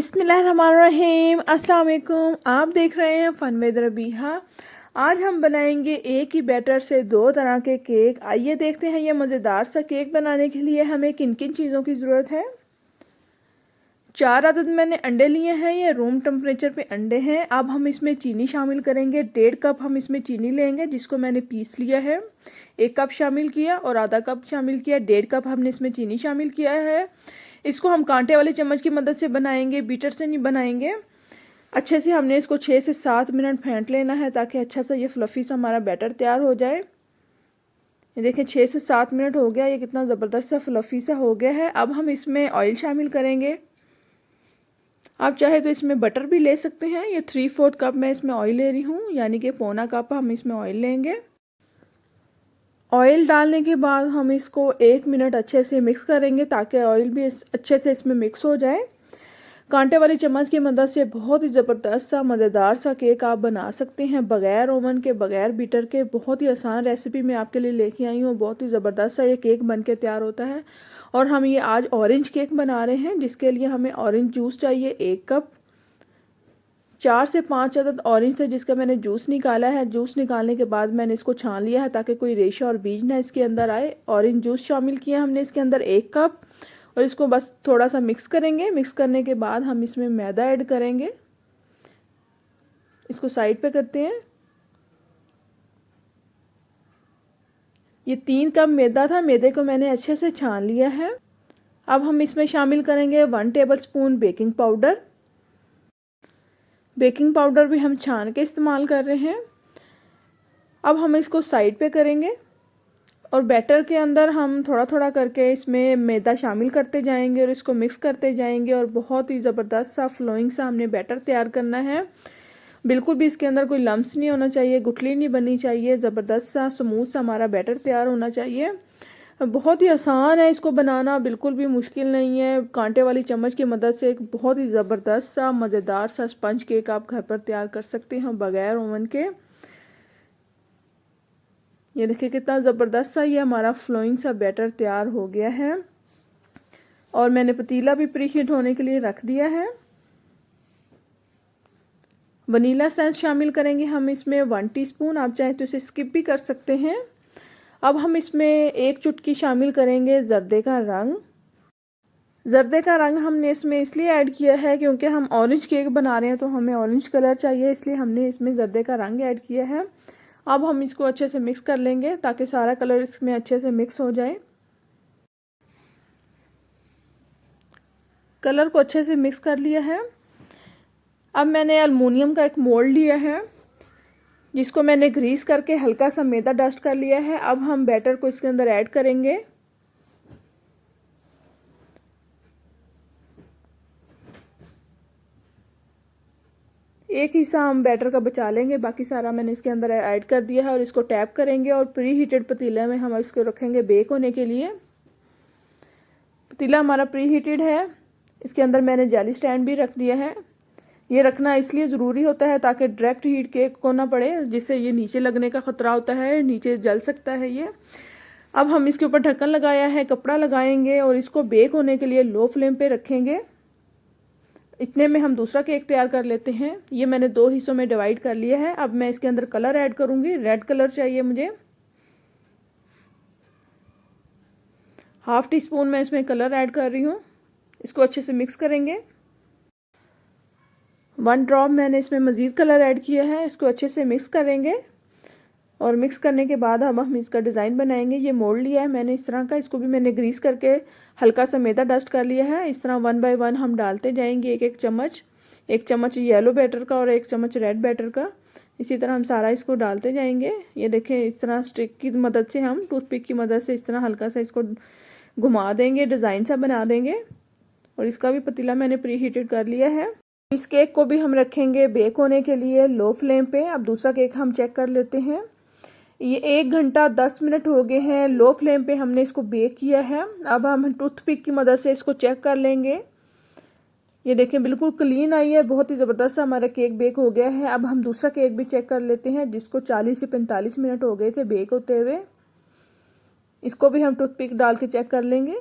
बिस्मिल्लाहिर्रहमानिर्रहीम। अस्सलाम वालेकुम। आप देख रहे हैं फन विद रबीहा। आज हम बनाएंगे एक ही बैटर से दो तरह के केक। आइए देखते हैं ये मज़ेदार सा केक बनाने के लिए हमें किन किन चीज़ों की ज़रूरत है। 4 अदद मैंने अंडे लिए हैं, ये रूम टेम्परेचर पे अंडे हैं। अब हम इसमें चीनी शामिल करेंगे। 1.5 कप हम इसमें चीनी लेंगे जिसको मैंने पीस लिया है। 1 कप शामिल किया और आधा कप शामिल किया। 1.5 कप हमने इसमें चीनी शामिल किया है। इसको हम कांटे वाले चम्मच की मदद से बनाएंगे, बीटर से नहीं बनाएंगे। अच्छे से हमने इसको 6 से 7 मिनट फेंट लेना है ताकि अच्छा सा ये फ्लफ़ी सा हमारा बैटर तैयार हो जाए। ये देखें 6 से 7 मिनट हो गया, ये कितना ज़बरदस्त सा फ्लफ़ी सा हो गया है। अब हम इसमें ऑयल शामिल करेंगे। आप चाहे तो इसमें बटर भी ले सकते हैं। ये 3/4 कप मैं इसमें ऑयल ले रही हूँ, यानी कि पौना कप हम इसमें ऑयल लेंगे। ऑयल डालने के बाद हम इसको 1 मिनट अच्छे से मिक्स करेंगे ताकि ऑयल भी अच्छे से इसमें मिक्स हो जाए। कांटे वाली चम्मच की मदद से बहुत ही ज़बरदस्त सा मज़ेदार सा केक आप बना सकते हैं बग़ैर ओवन के, बग़ैर बीटर के। बहुत ही आसान रेसिपी मैं आपके लिए लेके आई हूँ। बहुत ही ज़बरदस्त सा ये केक बन के तैयार होता है। और हम ये आज ऑरेंज केक बना रहे हैं जिसके लिए हमें ऑरेंज जूस चाहिए 1 कप। 4 से 5 अदद ऑरेंज थे जिसका मैंने जूस निकाला है। जूस निकालने के बाद मैंने इसको छान लिया है ताकि कोई रेशा और बीज ना इसके अंदर आए। ऑरेंज जूस शामिल किया हमने इसके अंदर 1 कप और इसको बस थोड़ा सा मिक्स करेंगे। मिक्स करने के बाद हम इसमें मैदा ऐड करेंगे। इसको साइड पे करते हैं। ये 3 कप मैदा था, मैदे को मैंने अच्छे से छान लिया है। अब हम इसमें शामिल करेंगे 1 tablespoon baking powder. Baking powder भी हम छान के इस्तेमाल कर रहे हैं। अब हम इसको साइड पे करेंगे और बैटर के अंदर हम थोड़ा थोड़ा करके इसमें मैदा शामिल करते जाएंगे और इसको मिक्स करते जाएंगे और बहुत ही ज़बरदस्त सा फ्लोइंग सा हमने बैटर तैयार करना है। बिल्कुल भी इसके अंदर कोई लम्स नहीं होना चाहिए, गुठली नहीं बननी चाहिए। ज़बरदस्त सा स्मूथ सा हमारा बैटर तैयार होना चाहिए। बहुत ही आसान है इसको बनाना, बिल्कुल भी मुश्किल नहीं है। कांटे वाली चम्मच की मदद से एक बहुत ही ज़बरदस्त सा मज़ेदार सा स्पंज केक आप घर पर तैयार कर सकते हैं बगैर ओवन के। ये देखिए कितना ज़बरदस्त सा ये हमारा फ्लोइंग सा बैटर तैयार हो गया है। और मैंने पतीला भी प्री हीट होने के लिए रख दिया है। वनीला एसेंस शामिल करेंगे हम इसमें 1 टीस्पून। आप चाहे तो इसे स्किप भी कर सकते हैं। अब हम इसमें 1 चुटकी शामिल करेंगे जर्दे का रंग। जर्दे का रंग हमने इसमें इसलिए ऐड किया है क्योंकि हम ऑरेंज केक बना रहे हैं तो हमें ऑरेंज कलर चाहिए, इसलिए हमने इसमें जर्दे का रंग ऐड किया है। अब हम इसको अच्छे से मिक्स कर लेंगे ताकि सारा कलर इसमें अच्छे से मिक्स हो जाए। कलर को अच्छे से मिक्स कर लिया है। अब मैंने एल्युमिनियम का एक मोल्ड लिया है जिसको मैंने ग्रीस करके हल्का सा मैदा डस्ट कर लिया है। अब हम बैटर को इसके अंदर ऐड करेंगे। एक हिस्सा हम बैटर का बचा लेंगे, बाकी सारा मैंने इसके अंदर ऐड कर दिया है और इसको टैप करेंगे और प्री हीटेड पतीले में हम इसको रखेंगे बेक होने के लिए। पतीला हमारा प्री हीटेड है। इसके अंदर मैंने जेली स्टैंड भी रख दिया है। ये रखना इसलिए ज़रूरी होता है ताकि डायरेक्ट हीट केक को ना पड़े, जिससे ये नीचे लगने का ख़तरा होता है, नीचे जल सकता है ये। अब हम इसके ऊपर ढक्कन लगाया है, कपड़ा लगाएंगे और इसको बेक होने के लिए लो फ्लेम पे रखेंगे। इतने में हम दूसरा केक तैयार कर लेते हैं। ये मैंने 2 हिस्सों में डिवाइड कर लिया है। अब मैं इसके अंदर कलर ऐड करूँगी। रेड कलर चाहिए मुझे। 1/2 टीस्पून मैं इसमें कलर ऐड कर रही हूँ। इसको अच्छे से मिक्स करेंगे। 1 ड्रॉप मैंने इसमें मज़ीद कलर ऐड किया है। इसको अच्छे से मिक्स करेंगे और मिक्स करने के बाद अब हम इसका डिज़ाइन बनाएंगे। ये मोल्ड लिया है मैंने इस तरह का, इसको भी मैंने ग्रीस करके हल्का सा मैदा डस्ट कर लिया है। इस तरह 1 बाय 1 हम डालते जाएंगे एक एक चम्मच। 1 चम्मच येलो बैटर का और 1 चम्मच रेड बैटर का। इसी तरह हम सारा इसको डालते जाएंगे। ये देखें इस तरह स्टिक की मदद से, हम टूथपिक की मदद से इस तरह हल्का सा इसको घुमा देंगे, डिज़ाइन सा बना देंगे। और इसका भी पतीला मैंने प्री हीटेड कर लिया है। इस केक को भी हम रखेंगे बेक होने के लिए लो फ्लेम पे। अब दूसरा केक हम चेक कर लेते हैं। ये 1 घंटा 10 मिनट हो गए हैं, लो फ्लेम पे हमने इसको बेक किया है। अब हम टूथपिक की मदद से इसको चेक कर लेंगे। ये देखें बिल्कुल क्लीन आई है, बहुत ही ज़बरदस्त हमारा केक बेक हो गया है। अब हम दूसरा केक भी चेक कर लेते हैं जिसको 40 से 45 मिनट हो गए थे बेक होते हुए। इसको भी हम टूथपिक डाल के चेक कर लेंगे।